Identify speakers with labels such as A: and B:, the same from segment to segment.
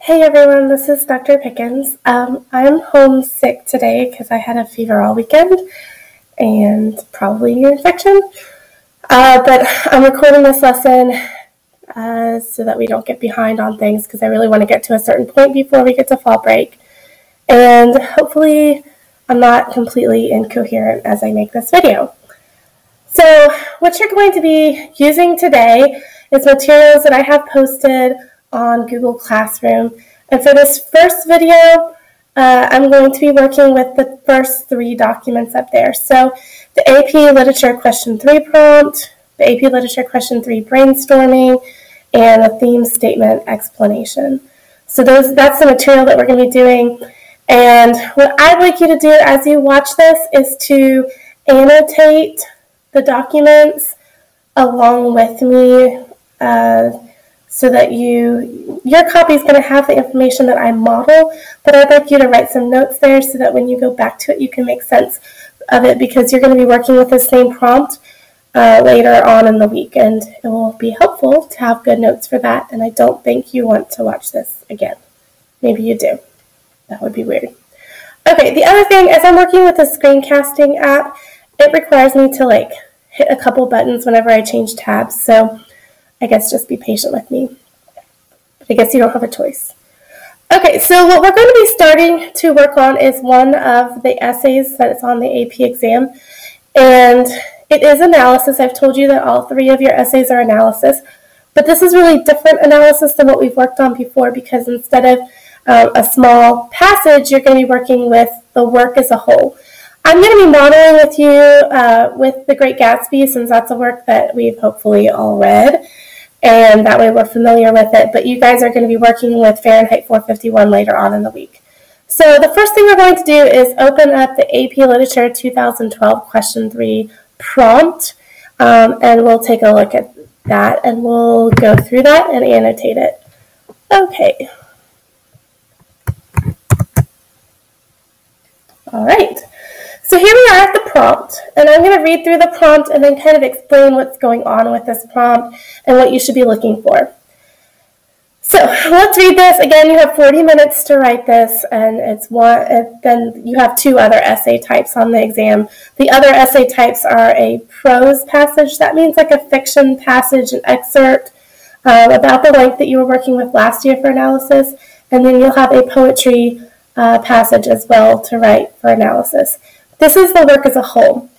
A: Hey everyone, this is Dr. Pickens. I'm homesick today because I had a fever all weekend and probably an ear infection. But I'm recording this lesson so that we don't get behind on things because I really want to get to a certain point before we get to fall break. And hopefully I'm not completely incoherent as I make this video. So what you're going to be using today is materials that I have posted on Google Classroom. And for this first video, I'm going to be working with the first three documents up there. So the AP Literature Question 3 prompt, the AP Literature Question 3 brainstorming, and a theme statement explanation. So that's the material that we're going to be doing. And what I'd like you to do as you watch this is to annotate the documents along with me so that your copy is going to have the information that I model, but I'd like you to write some notes there so that when you go back to it, you can make sense of it because you're going to be working with the same prompt later on in the week, and it will be helpful to have good notes for that, and I don't think you want to watch this again. Maybe you do. That would be weird. Okay, the other thing is I'm working with a screencasting app. It requires me to hit a couple buttons whenever I change tabs, so I guess just be patient with me. But I guess you don't have a choice. Okay, so what we're going to be starting to work on is one of the essays that is on the AP exam. And it is analysis. I've told you that all three of your essays are analysis. But this is really different analysis than what we've worked on before because instead of a small passage, you're going to be working with the work as a whole. I'm going to be modeling with you with The Great Gatsby since that's a work that we've hopefully all read. And that way we're familiar with it, but you guys are going to be working with Fahrenheit 451 later on in the week. So the first thing we're going to do is open up the AP Literature 2012 Question 3 prompt, and we'll take a look at that, and we'll go through that and annotate it. Okay. All right. So here we are at the prompt, and I'm going to read through the prompt and then kind of explain what's going on with this prompt and what you should be looking for. So let's read this. Again, you have 40 minutes to write this, and then you have two other essay types on the exam. The other essay types are a prose passage. That means like a fiction passage, an excerpt about the length that you were working with last year for analysis, and then you'll have a poetry passage as well to write for analysis. This is the work as a whole.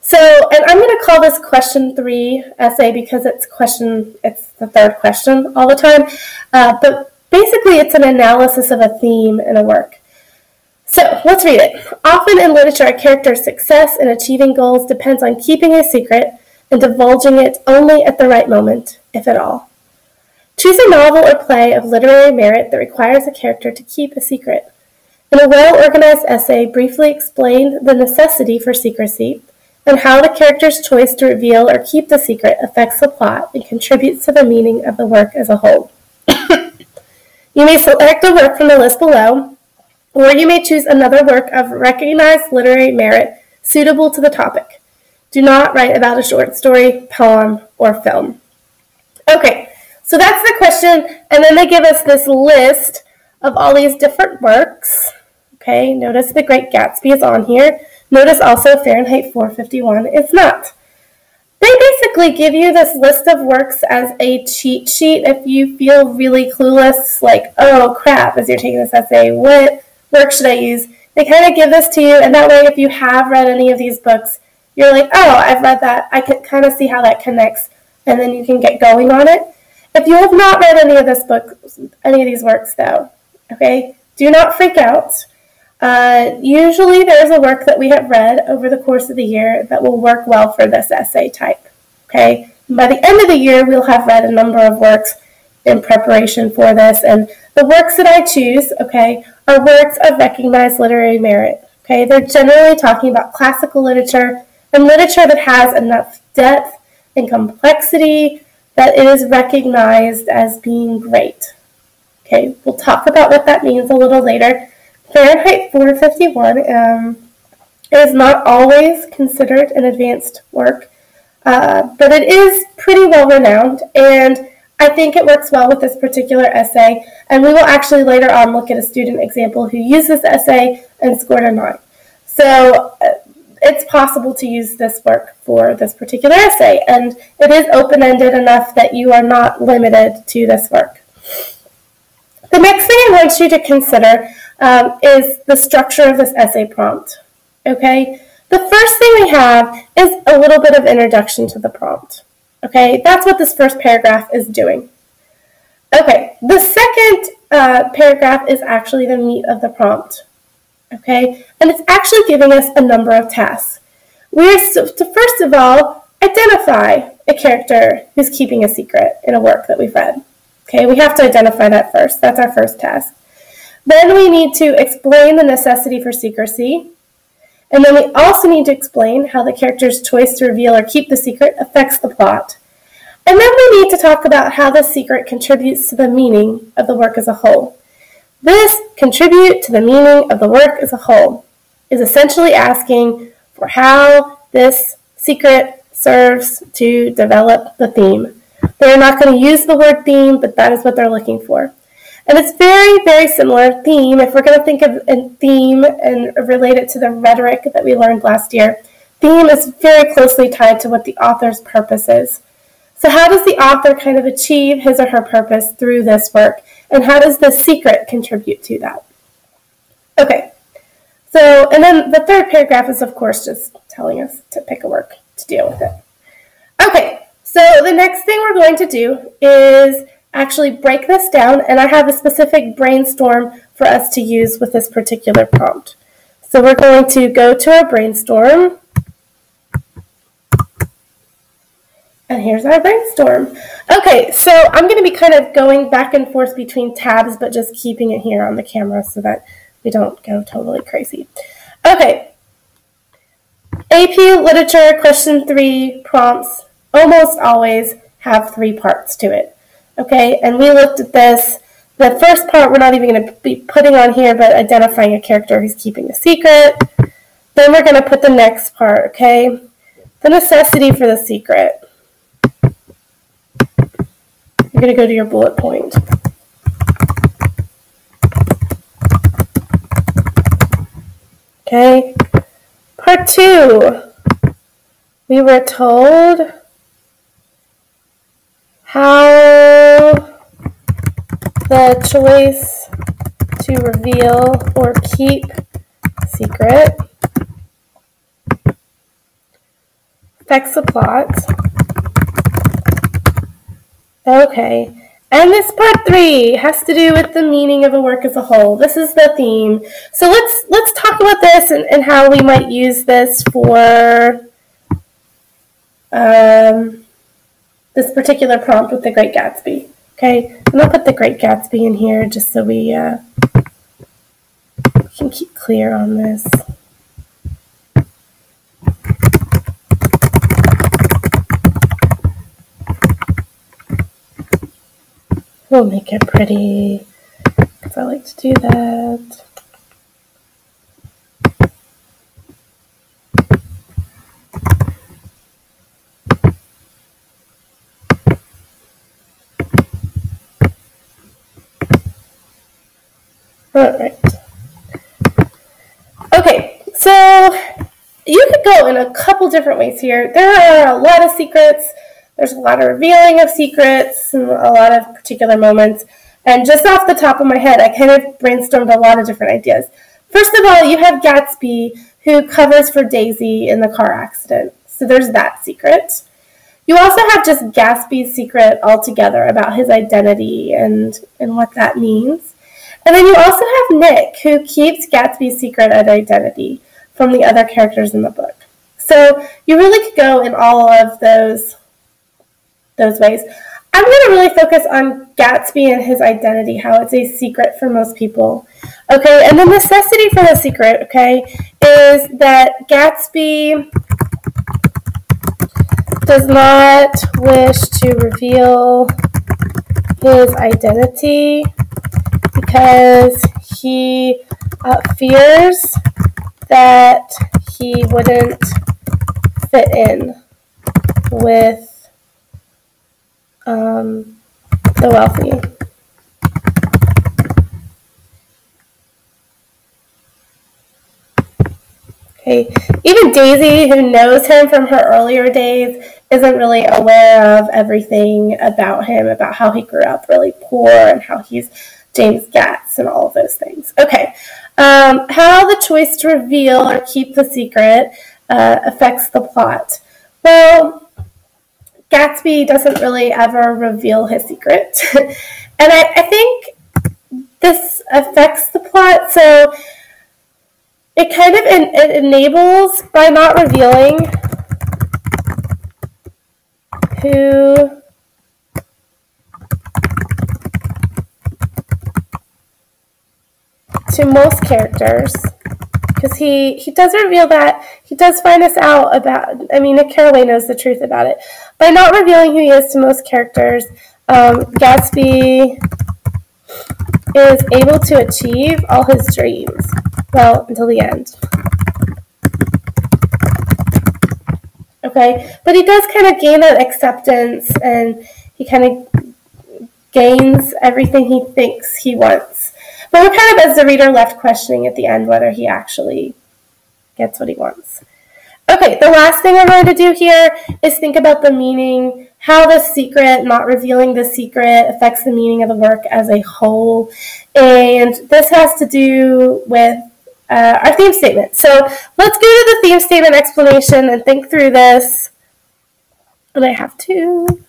A: So, and I'm going to call this question 3 essay because it's the third question all the time. But basically it's an analysis of a theme in a work. So let's read it. Often in literature, a character's success in achieving goals depends on keeping a secret and divulging it only at the right moment, if at all. Choose a novel or play of literary merit that requires a character to keep a secret. In a well-organized essay, briefly explain the necessity for secrecy and how the character's choice to reveal or keep the secret affects the plot and contributes to the meaning of the work as a whole. You may select a work from the list below, or you may choose another work of recognized literary merit suitable to the topic. Do not write about a short story, poem, or film. Okay, so that's the question, and then they give us this list of all these different works. Okay, notice The Great Gatsby is on here. Notice also Fahrenheit 451 is not. They basically give you this list of works as a cheat sheet if you feel really clueless, like, oh crap, as you're taking this essay, what work should I use? They kind of give this to you, and that way if you have read any of these books, you're like, oh, I've read that. I can kind of see how that connects, and then you can get going on it. If you have not read any of these works though, okay, do not freak out. Usually there's a work that we have read over the course of the year that will work well for this essay type, okay? And by the end of the year, we'll have read a number of works in preparation for this, and the works that I choose, okay, are works of recognized literary merit, okay? They're generally talking about classical literature and literature that has enough depth and complexity that it is recognized as being great, okay? We'll talk about what that means a little later. Fahrenheit 451 is not always considered an advanced work, but it is pretty well renowned, and I think it works well with this particular essay, and we will actually later on look at a student example who used this essay and scored a 9. So it's possible to use this work for this particular essay, and it is open-ended enough that you are not limited to this work. The next thing I want you to consider is the structure of this essay prompt. Okay? The first thing we have is a little bit of introduction to the prompt. Okay? That's what this first paragraph is doing. Okay, the second paragraph is actually the meat of the prompt. Okay, and it's actually giving us a number of tasks. We are to first of all identify a character who's keeping a secret in a work that we've read. Okay, we have to identify that first. That's our first task. Then we need to explain the necessity for secrecy. And then we also need to explain how the character's choice to reveal or keep the secret affects the plot. And then we need to talk about how the secret contributes to the meaning of the work as a whole. This contribute to the meaning of the work as a whole is essentially asking for how this secret serves to develop the theme. They're not going to use the word theme, but that is what they're looking for. And it's very, very similar. Theme, if we're going to think of a theme and relate it to the rhetoric that we learned last year, theme is very closely tied to what the author's purpose is. So how does the author kind of achieve his or her purpose through this work? And how does the secret contribute to that? Okay, so, and then the third paragraph is, of course, just telling us to pick a work to deal with it. Okay, so the next thing we're going to do is actually break this down, and I have a specific brainstorm for us to use with this particular prompt. So we're going to go to our brainstorm. And here's our brainstorm. Okay, so I'm going to be kind of going back and forth between tabs, but just keeping it here on the camera so that we don't go totally crazy. Okay, AP Literature Question 3 prompts almost always have 3 parts to it. Okay, and we looked at this. The first part we're not even going to be putting on here, but identifying a character who's keeping a secret. Then we're going to put the next part, okay? The necessity for the secret. You're going to go to your bullet point. Okay. Part 2. We were told how the choice to reveal or keep secret affects the plot. Okay, and this part 3 has to do with the meaning of a work as a whole. This is the theme. So let's talk about this and how we might use this for this particular prompt with The Great Gatsby. Okay, I'm going to put The Great Gatsby in here just so we can keep clear on this. We'll make it pretty, because I like to do that. All right. Okay, so you could go in a couple different ways here. There are a lot of secrets. There's a lot of revealing of secrets and a lot of particular moments. And just off the top of my head, I kind of brainstormed a lot of different ideas. First of all, you have Gatsby, who covers for Daisy in the car accident. So there's that secret. You also have just Gatsby's secret altogether about his identity and what that means. And then you also have Nick, who keeps Gatsby's secret of identity from the other characters in the book. So you really could go in all of those ways. I'm going to really focus on Gatsby and his identity, how it's a secret for most people. Okay, and the necessity for the secret, okay, is that Gatsby does not wish to reveal his identity because he fears that he wouldn't fit in with the wealthy. Okay, even Daisy, who knows him from her earlier days, isn't really aware of everything about him, about how he grew up really poor and how he's James Gatz and all of those things. Okay, how the choice to reveal or keep the secret affects the plot. Well, Gatsby doesn't really ever reveal his secret. And I think this affects the plot, so it kind of it enables, by not revealing who to most characters, because he does reveal that, he does find us out about, I mean, Nick Carraway knows the truth about it. By not revealing who he is to most characters, Gatsby is able to achieve all his dreams. Well, until the end. Okay, but he does kind of gain that acceptance, and he kind of gains everything he thinks he wants. But we're kind of, as the reader, left questioning at the end whether he actually gets what he wants. Okay, the last thing we're going to do here is think about the meaning, how the secret, not revealing the secret, affects the meaning of the work as a whole. And this has to do with our theme statement. So let's go to the theme statement explanation and think through this. And I have to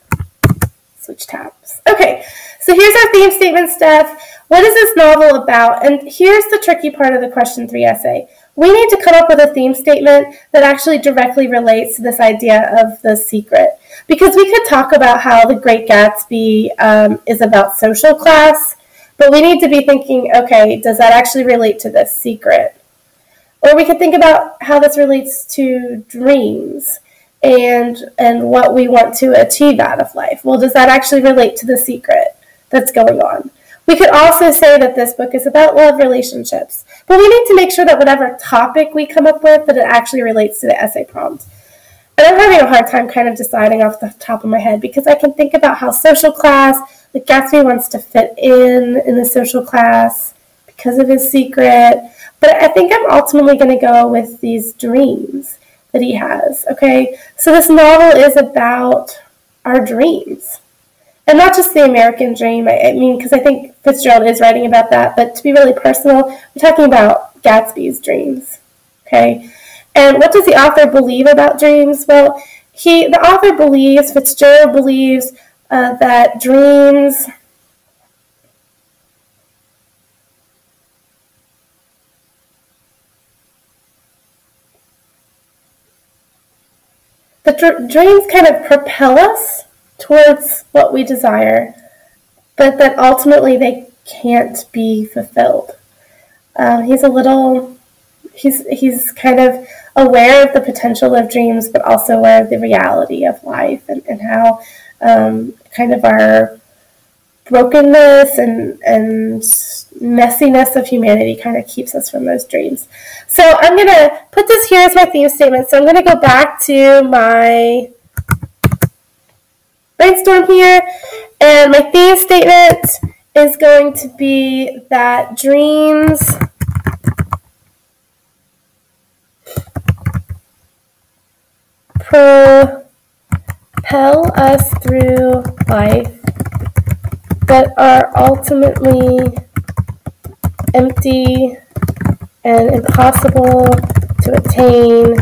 A: switch tabs. Okay, so here's our theme statement stuff. What is this novel about? And here's the tricky part of the question 3 essay. We need to come up with a theme statement that actually directly relates to this idea of the secret. Because we could talk about how The Great Gatsby is about social class, but we need to be thinking, okay, does that actually relate to this secret? Or we could think about how this relates to dreams and what we want to achieve out of life. Well, does that actually relate to the secret that's going on? We could also say that this book is about love relationships, but we need to make sure that whatever topic we come up with, that it actually relates to the essay prompt. And I'm having a hard time kind of deciding off the top of my head, because I can think about how social class, like Gatsby wants to fit in the social class because of his secret, but I think I'm ultimately going to go with these dreams that he has, okay? So this novel is about our dreams. And not just the American dream, I mean, because I think Fitzgerald is writing about that, but to be really personal, we're talking about Gatsby's dreams, okay? And what does the author believe about dreams? Well, the author believes, Fitzgerald believes, that dreams dreams kind of propel us towards what we desire, but that ultimately they can't be fulfilled. He's kind of aware of the potential of dreams, but also aware of the reality of life and how kind of our brokenness and messiness of humanity kind of keeps us from those dreams. So I'm going to put this here as my theme statement. So I'm going to go back to my Brainstorm here, and my theme statement is going to be that dreams propel us through life, but are ultimately empty and impossible to attain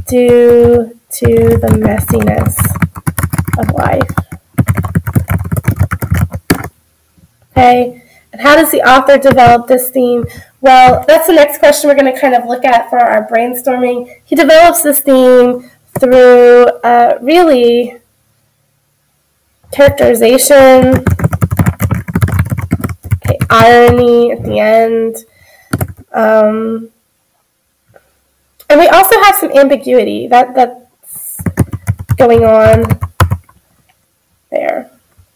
A: due to the messiness of life. Okay, and how does the author develop this theme? Well, that's the next question we're going to kind of look at for our brainstorming. He develops this theme through really characterization, okay, irony at the end, and we also have some ambiguity that's going on there.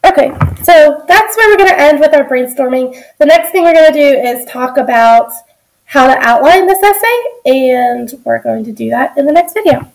A: Okay, so that's where we're going to end with our brainstorming. The next thing we're going to do is talk about how to outline this essay, and we're going to do that in the next video.